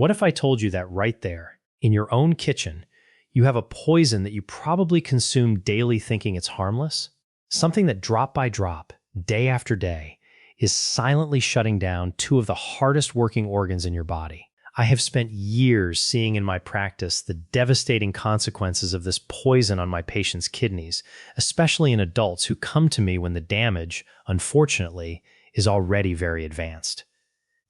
What if I told you that right there, in your own kitchen, you have a poison that you probably consume daily thinking it's harmless? Something that drop by drop, day after day, is silently shutting down two of the hardest working organs in your body. I have spent years seeing in my practice the devastating consequences of this poison on my patients' kidneys, especially in adults who come to me when the damage, unfortunately, is already very advanced.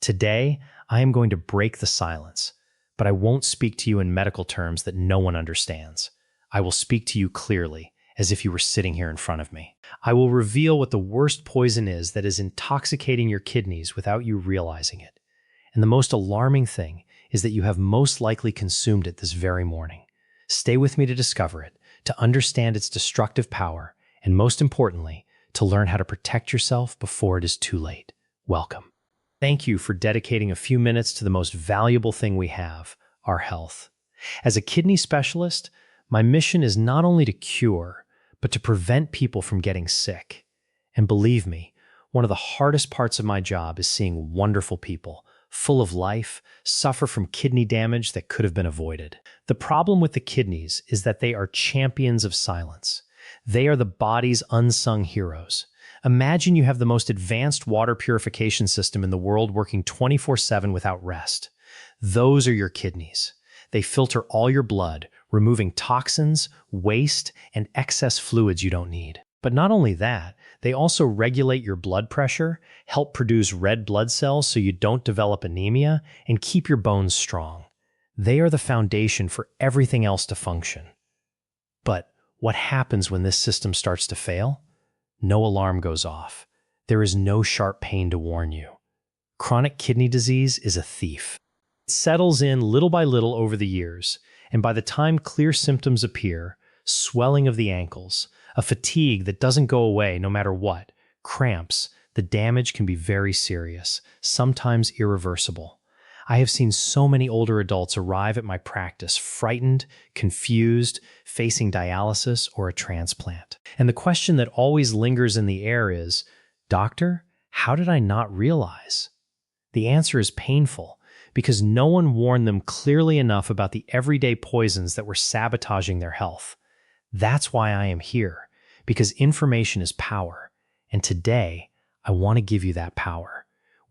Today, I am going to break the silence, but I won't speak to you in medical terms that no one understands. I will speak to you clearly, as if you were sitting here in front of me. I will reveal what the worst poison is that is intoxicating your kidneys without you realizing it. And the most alarming thing is that you have most likely consumed it this very morning. Stay with me to discover it, to understand its destructive power, and most importantly, to learn how to protect yourself before it is too late. Welcome. Thank you for dedicating a few minutes to the most valuable thing we have, our health. As a kidney specialist, my mission is not only to cure, but to prevent people from getting sick. And believe me, one of the hardest parts of my job is seeing wonderful people, full of life, suffer from kidney damage that could have been avoided. The problem with the kidneys is that they are champions of silence. They are the body's unsung heroes. Imagine you have the most advanced water purification system in the world working 24/7 without rest. Those are your kidneys. They filter all your blood, removing toxins, waste, and excess fluids you don't need. But not only that, they also regulate your blood pressure, help produce red blood cells so you don't develop anemia, and keep your bones strong. They are the foundation for everything else to function. But what happens when this system starts to fail? No alarm goes off. There is no sharp pain to warn you. Chronic kidney disease is a thief. It settles in little by little over the years, and by the time clear symptoms appear, swelling of the ankles, a fatigue that doesn't go away no matter what, cramps, the damage can be very serious, sometimes irreversible. I have seen so many older adults arrive at my practice frightened, confused, facing dialysis or a transplant. And the question that always lingers in the air is, "Doctor, how did I not realize?" The answer is painful, because no one warned them clearly enough about the everyday poisons that were sabotaging their health. That's why I am here, because information is power. And today, I want to give you that power.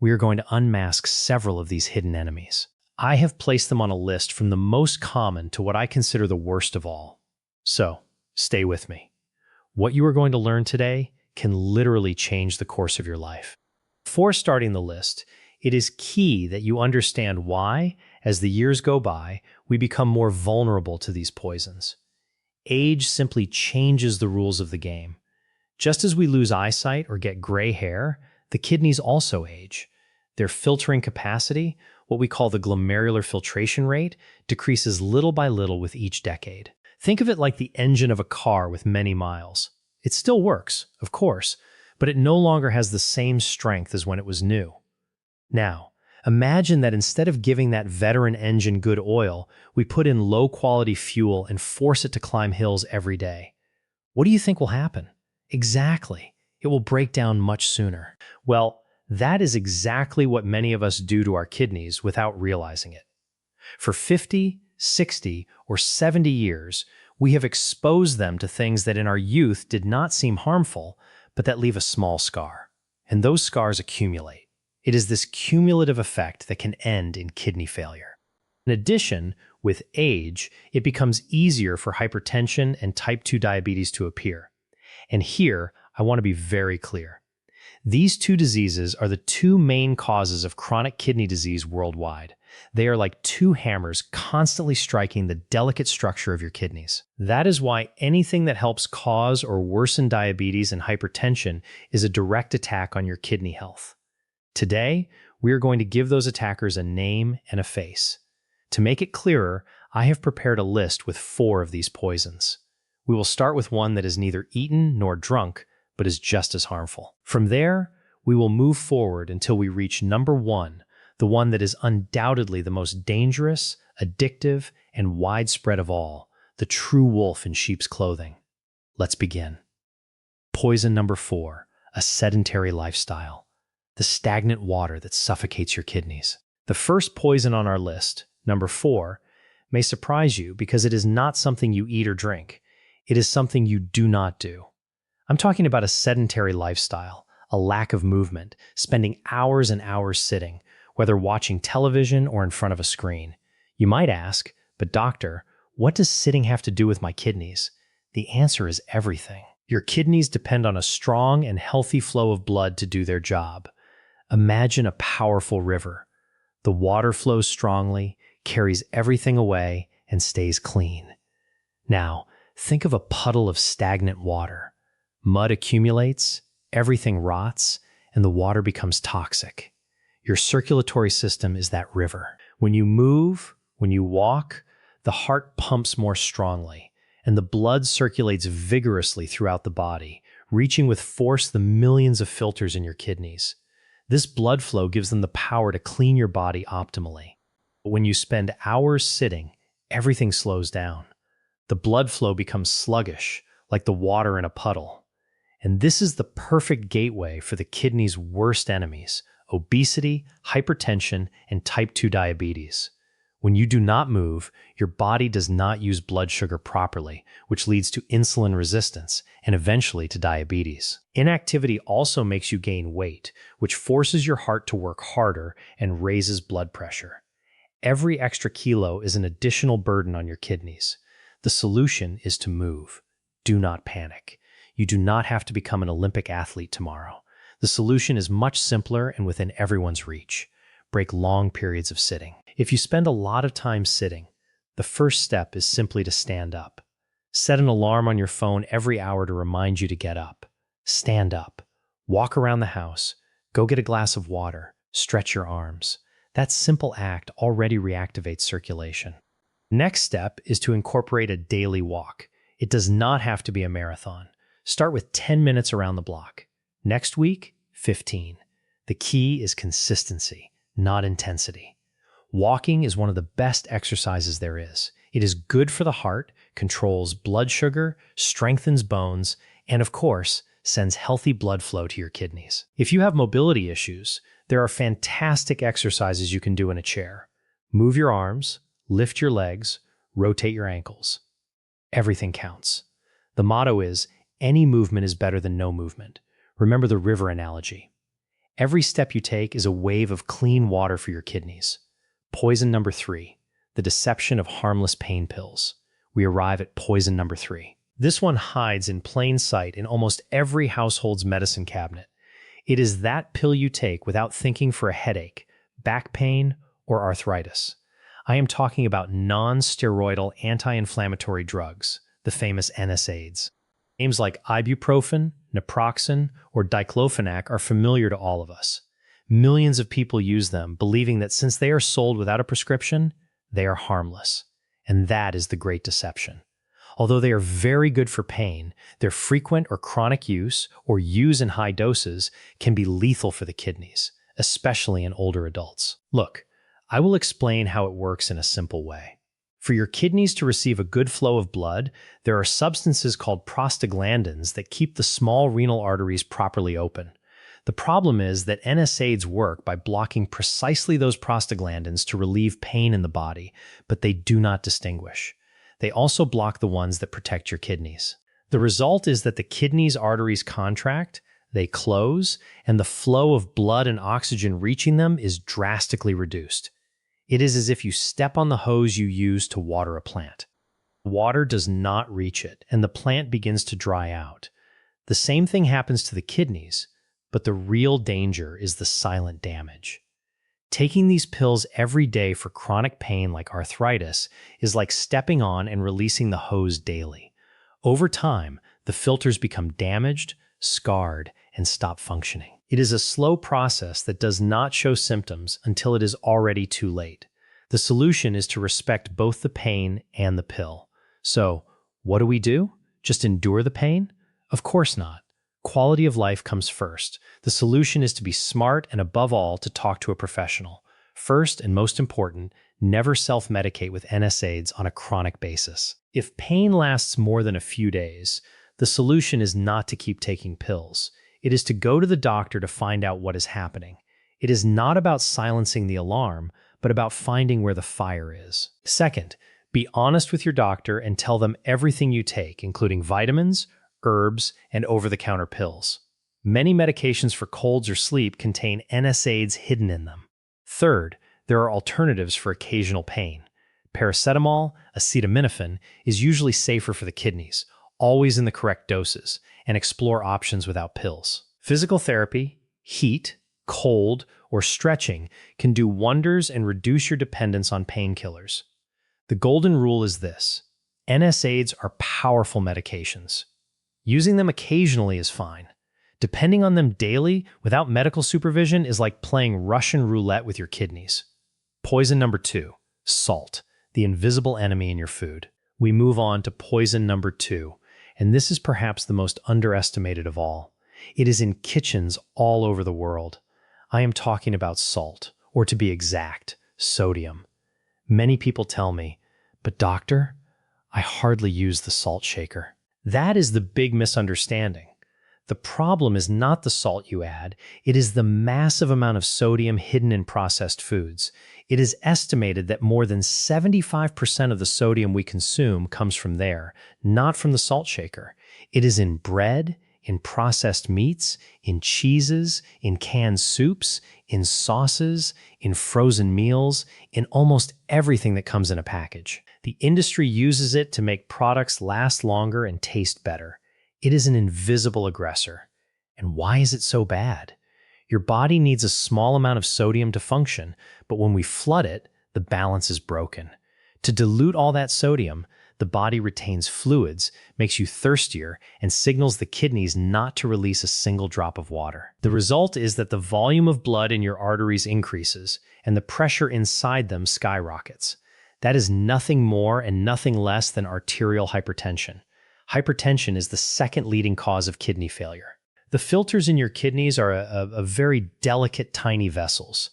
We are going to unmask several of these hidden enemies. I have placed them on a list from the most common to what I consider the worst of all. So, stay with me. What you are going to learn today can literally change the course of your life. Before starting the list, it is key that you understand why, as the years go by, we become more vulnerable to these poisons. Age simply changes the rules of the game. Just as we lose eyesight or get gray hair, the kidneys also age. Their filtering capacity, what we call the glomerular filtration rate, decreases little by little with each decade. Think of it like the engine of a car with many miles. It still works, of course, but it no longer has the same strength as when it was new. Now, imagine that instead of giving that veteran engine good oil, we put in low-quality fuel and force it to climb hills every day. What do you think will happen? Exactly. It will break down much sooner. Well, that is exactly what many of us do to our kidneys without realizing it. For 50, 60, or 70 years, we have exposed them to things that in our youth did not seem harmful, but that leave a small scar. And those scars accumulate. It is this cumulative effect that can end in kidney failure. In addition, with age, it becomes easier for hypertension and type 2 diabetes to appear. And here, I want to be very clear. These two diseases are the two main causes of chronic kidney disease worldwide. They are like two hammers constantly striking the delicate structure of your kidneys. That is why anything that helps cause or worsen diabetes and hypertension is a direct attack on your kidney health. Today, we are going to give those attackers a name and a face. To make it clearer, I have prepared a list with 4 of these poisons. We will start with one that is neither eaten nor drunk, but is just as harmful. From there, we will move forward until we reach number 1, the one that is undoubtedly the most dangerous, addictive, and widespread of all, the true wolf in sheep's clothing. Let's begin. Poison number 4, a sedentary lifestyle. The stagnant water that suffocates your kidneys. The first poison on our list, number 4, may surprise you because it is not something you eat or drink. It is something you do not do. I'm talking about a sedentary lifestyle, a lack of movement, spending hours and hours sitting, whether watching television or in front of a screen. You might ask, but doctor, what does sitting have to do with my kidneys? The answer is everything. Your kidneys depend on a strong and healthy flow of blood to do their job. Imagine a powerful river. The water flows strongly, carries everything away, and stays clean. Now, think of a puddle of stagnant water. Mud accumulates, everything rots, and the water becomes toxic. Your circulatory system is that river. When you move, when you walk, the heart pumps more strongly, and the blood circulates vigorously throughout the body, reaching with force the millions of filters in your kidneys. This blood flow gives them the power to clean your body optimally. But when you spend hours sitting, everything slows down. The blood flow becomes sluggish, like the water in a puddle. And this is the perfect gateway for the kidney's worst enemies: obesity, hypertension, and type 2 diabetes. When you do not move, your body does not use blood sugar properly, which leads to insulin resistance and eventually to diabetes. Inactivity also makes you gain weight, which forces your heart to work harder and raises blood pressure. Every extra kilo is an additional burden on your kidneys. The solution is to move. Do not panic. You do not have to become an Olympic athlete tomorrow. The solution is much simpler and within everyone's reach. Break long periods of sitting. If you spend a lot of time sitting, the first step is simply to stand up. Set an alarm on your phone every hour to remind you to get up. Stand up. Walk around the house. Go get a glass of water. Stretch your arms. That simple act already reactivates circulation. Next step is to incorporate a daily walk. It does not have to be a marathon. Start with 10 minutes around the block. Next week, 15. The key is consistency, not intensity. Walking is one of the best exercises there is. It is good for the heart, controls blood sugar, strengthens bones, and of course, sends healthy blood flow to your kidneys. If you have mobility issues, there are fantastic exercises you can do in a chair. Move your arms, lift your legs, rotate your ankles. Everything counts. The motto is, any movement is better than no movement. Remember the river analogy. Every step you take is a wave of clean water for your kidneys. Poison number 3, the deception of harmless pain pills. We arrive at poison number 3. This one hides in plain sight in almost every household's medicine cabinet. It is that pill you take without thinking for a headache, back pain, or arthritis. I am talking about non-steroidal anti-inflammatory drugs, the famous NSAIDs. Names like ibuprofen, naproxen, or diclofenac are familiar to all of us. Millions of people use them, believing that since they are sold without a prescription, they are harmless. And that is the great deception. Although they are very good for pain, their frequent or chronic use, or use in high doses, can be lethal for the kidneys, especially in older adults. Look, I will explain how it works in a simple way. For your kidneys to receive a good flow of blood, there are substances called prostaglandins that keep the small renal arteries properly open. The problem is that NSAIDs work by blocking precisely those prostaglandins to relieve pain in the body, but they do not distinguish. They also block the ones that protect your kidneys. The result is that the kidneys' arteries contract, they close, and the flow of blood and oxygen reaching them is drastically reduced. It is as if you step on the hose you use to water a plant. Water does not reach it, and the plant begins to dry out. The same thing happens to the kidneys, but the real danger is the silent damage. Taking these pills every day for chronic pain like arthritis is like stepping on and releasing the hose daily. Over time, the filters become damaged, scarred, and stop functioning. It is a slow process that does not show symptoms until it is already too late. The solution is to respect both the pain and the pill. So, what do? Just endure the pain? Of course not. Quality of life comes first. The solution is to be smart and above all to talk to a professional. First and most important, never self-medicate with NSAIDs on a chronic basis. If pain lasts more than a few days, the solution is not to keep taking pills. It is to go to the doctor to find out what is happening. It is not about silencing the alarm, but about finding where the fire is. Second, be honest with your doctor and tell them everything you take, including vitamins, herbs, and over-the-counter pills. Many medications for colds or sleep contain NSAIDs hidden in them. Third, there are alternatives for occasional pain. Paracetamol, acetaminophen, is usually safer for the kidneys, always in the correct doses, and explore options without pills. Physical therapy, heat, cold, or stretching can do wonders and reduce your dependence on painkillers. The golden rule is this: NSAIDs are powerful medications. Using them occasionally is fine. Depending on them daily without medical supervision is like playing Russian roulette with your kidneys. Poison number 2, salt, the invisible enemy in your food. We move on to poison number 2, and this is perhaps the most underestimated of all. It is in kitchens all over the world. I am talking about salt, or to be exact, sodium. Many people tell me, "But doctor, I hardly use the salt shaker." That is the big misunderstanding. The problem is not the salt you add, it is the massive amount of sodium hidden in processed foods. It is estimated that more than 75% of the sodium we consume comes from there, not from the salt shaker. It is in bread, in processed meats, in cheeses, in canned soups, in sauces, in frozen meals, in almost everything that comes in a package. The industry uses it to make products last longer and taste better. It is an invisible aggressor. And why is it so bad? Your body needs a small amount of sodium to function, but when we flood it, the balance is broken. To dilute all that sodium, the body retains fluids, makes you thirstier, and signals the kidneys not to release a single drop of water. The result is that the volume of blood in your arteries increases, and the pressure inside them skyrockets. That is nothing more and nothing less than arterial hypertension. Hypertension is the second leading cause of kidney failure. The filters in your kidneys are a very delicate, tiny vessels.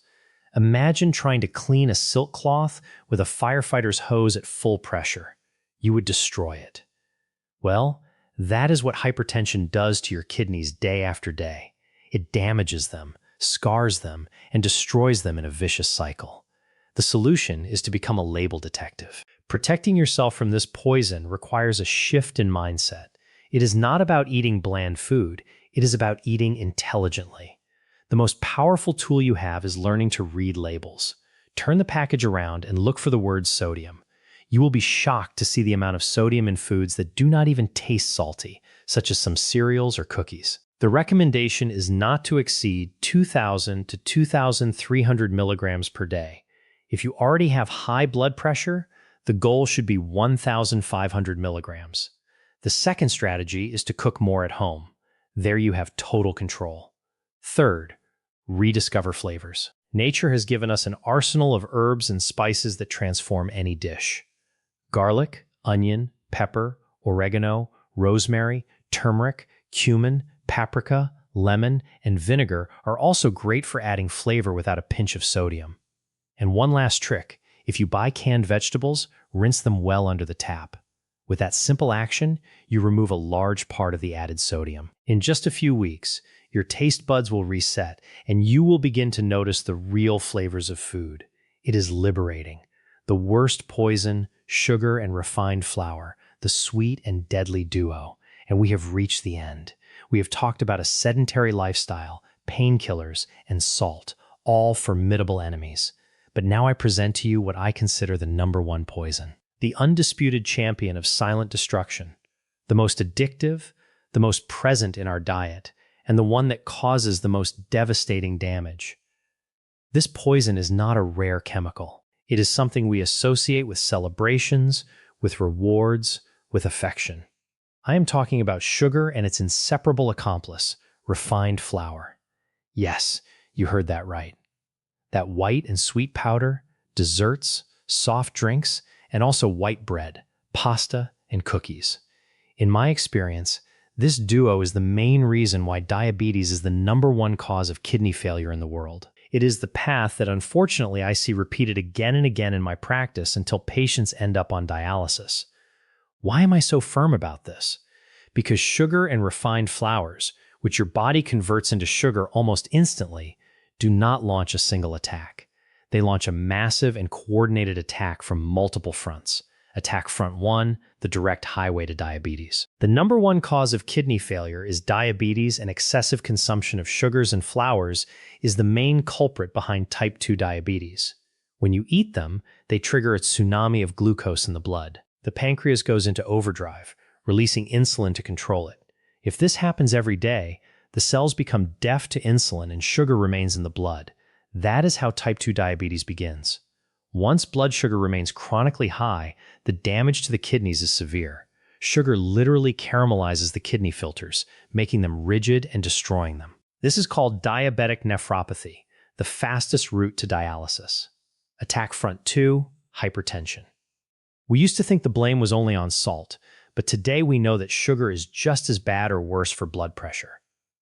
Imagine trying to clean a silk cloth with a firefighter's hose at full pressure. You would destroy it. Well, that is what hypertension does to your kidneys day after day. It damages them, scars them, and destroys them in a vicious cycle. The solution is to become a label detective. Protecting yourself from this poison requires a shift in mindset. It is not about eating bland food, it is about eating intelligently. The most powerful tool you have is learning to read labels. Turn the package around and look for the word sodium. You will be shocked to see the amount of sodium in foods that do not even taste salty, such as some cereals or cookies. The recommendation is not to exceed 2,000 to 2,300 milligrams per day. If you already have high blood pressure, the goal should be 1,500 milligrams. The second strategy is to cook more at home. There you have total control. Third, rediscover flavors. Nature has given us an arsenal of herbs and spices that transform any dish. Garlic, onion, pepper, oregano, rosemary, turmeric, cumin, paprika, lemon, and vinegar are also great for adding flavor without a pinch of sodium. And one last trick, if you buy canned vegetables, rinse them well under the tap. With that simple action, you remove a large part of the added sodium. In just a few weeks, your taste buds will reset, and you will begin to notice the real flavors of food. It is liberating. The worst poison, sugar and refined flour, the sweet and deadly duo. And we have reached the end. We have talked about a sedentary lifestyle, painkillers, and salt, all formidable enemies. But now I present to you what I consider the number one poison. The undisputed champion of silent destruction, the most addictive, the most present in our diet, and the one that causes the most devastating damage. This poison is not a rare chemical. It is something we associate with celebrations, with rewards, with affection. I am talking about sugar and its inseparable accomplice, refined flour. Yes, you heard that right. That white and sweet powder, desserts, soft drinks, and also white bread, pasta, and cookies. In my experience, this duo is the main reason why diabetes is the number one cause of kidney failure in the world. It is the path that unfortunately I see repeated again and again in my practice until patients end up on dialysis. Why am I so firm about this? Because sugar and refined flours, which your body converts into sugar almost instantly, do not launch a single attack. They launch a massive and coordinated attack from multiple fronts. Attack front 1, the direct highway to diabetes. The number one cause of kidney failure is diabetes, and excessive consumption of sugars and flours is the main culprit behind type 2 diabetes. When you eat them, they trigger a tsunami of glucose in the blood. The pancreas goes into overdrive, releasing insulin to control it. If this happens every day, the cells become deaf to insulin and sugar remains in the blood. That is how type 2 diabetes begins. Once blood sugar remains chronically high, the damage to the kidneys is severe. Sugar literally caramelizes the kidney filters, making them rigid and destroying them. This is called diabetic nephropathy, the fastest route to dialysis. Attack front 2, hypertension. We used to think the blame was only on salt, but today we know that sugar is just as bad or worse for blood pressure.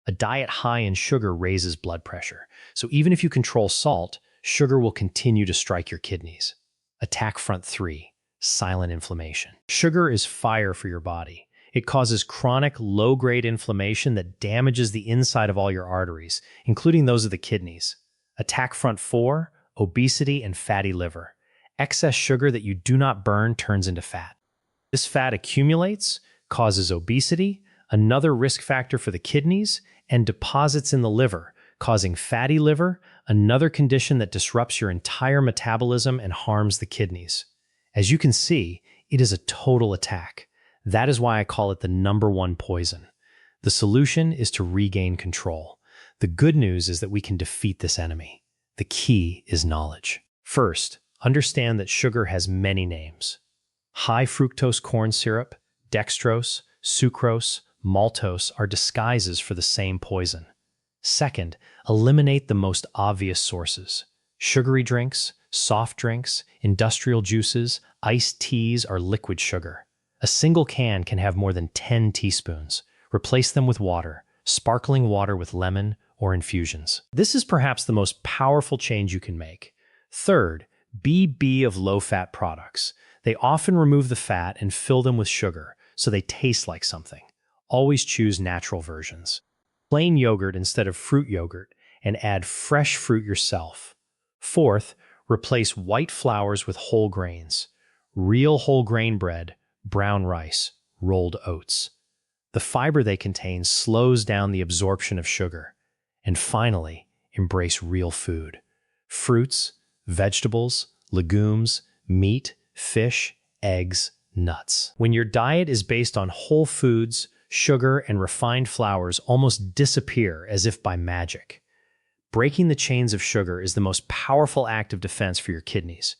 A diet high in sugar raises blood pressure, so even if you control salt, sugar will continue to strike your kidneys. Attack front 3, silent inflammation. Sugar is fire for your body. It causes chronic, low-grade inflammation that damages the inside of all your arteries, including those of the kidneys. Attack front 4, obesity and fatty liver. Excess sugar that you do not burn turns into fat. This fat accumulates, causes obesity, another risk factor for the kidneys, and deposits in the liver, causing fatty liver, another condition that disrupts your entire metabolism and harms the kidneys. As you can see, it is a total attack. That is why I call it the number one poison. The solution is to regain control. The good news is that we can defeat this enemy. The key is knowledge. First, understand that sugar has many names. High fructose corn syrup, dextrose, sucrose, maltose are disguises for the same poison. Second, eliminate the most obvious sources. Sugary drinks, soft drinks, industrial juices, iced teas are liquid sugar. A single can have more than 10 teaspoons. Replace them with water, sparkling water with lemon, or infusions. This is perhaps the most powerful change you can make. Third, be of low-fat products. They often remove the fat and fill them with sugar, so they taste like something. Always choose natural versions. Plain yogurt instead of fruit yogurt, and add fresh fruit yourself. Fourth, replace white flours with whole grains. Real whole grain bread, brown rice, rolled oats. The fiber they contain slows down the absorption of sugar. And finally, embrace real food. Fruits, vegetables, legumes, meat, fish, eggs, nuts. When your diet is based on whole foods, sugar and refined flours almost disappear as if by magic. Breaking the chains of sugar is the most powerful act of defense for your kidneys.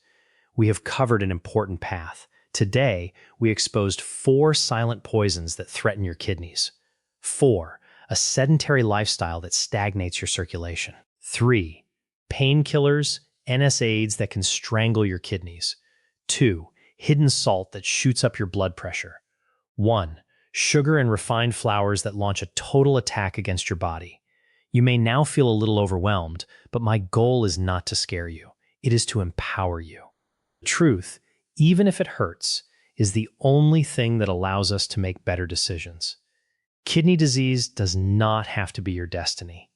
We have covered an important path. Today, we exposed 4 silent poisons that threaten your kidneys. 4. A sedentary lifestyle that stagnates your circulation. 3. Painkillers, NSAIDs that can strangle your kidneys. 2. Hidden salt that shoots up your blood pressure. 1. Sugar and refined flours that launch a total attack against your body. You may now feel a little overwhelmed, but my goal is not to scare you. It is to empower you. The truth, even if it hurts, is the only thing that allows us to make better decisions. Kidney disease does not have to be your destiny.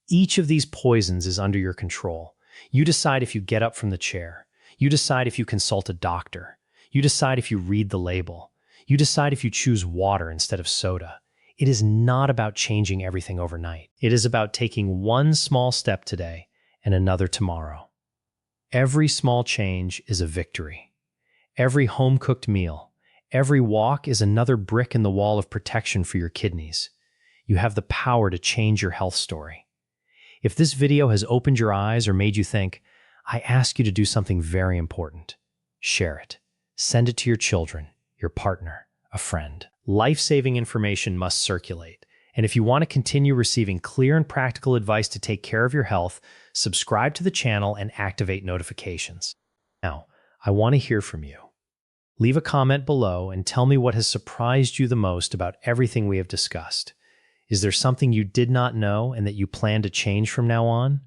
Each of these poisons is under your control. You decide if you get up from the chair. You decide if you consult a doctor. You decide if you read the label. You decide if you choose water instead of soda. It is not about changing everything overnight. It is about taking one small step today and another tomorrow. Every small change is a victory. Every home-cooked meal, every walk is another brick in the wall of protection for your kidneys. You have the power to change your health story. If this video has opened your eyes or made you think, I ask you to do something very important. Share it. Send it to your children, your partner, a friend. Life-saving information must circulate. And if you want to continue receiving clear and practical advice to take care of your health, subscribe to the channel and activate notifications. Now, I want to hear from you. Leave a comment below and tell me what has surprised you the most about everything we have discussed. Is there something you did not know and that you plan to change from now on?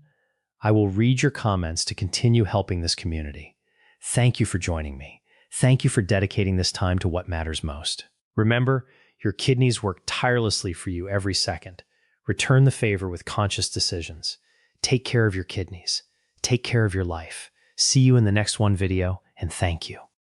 I will read your comments to continue helping this community. Thank you for joining me. Thank you for dedicating this time to what matters most. Remember, your kidneys work tirelessly for you every second. Return the favor with conscious decisions. Take care of your kidneys. Take care of your life. See you in the next one video, and thank you.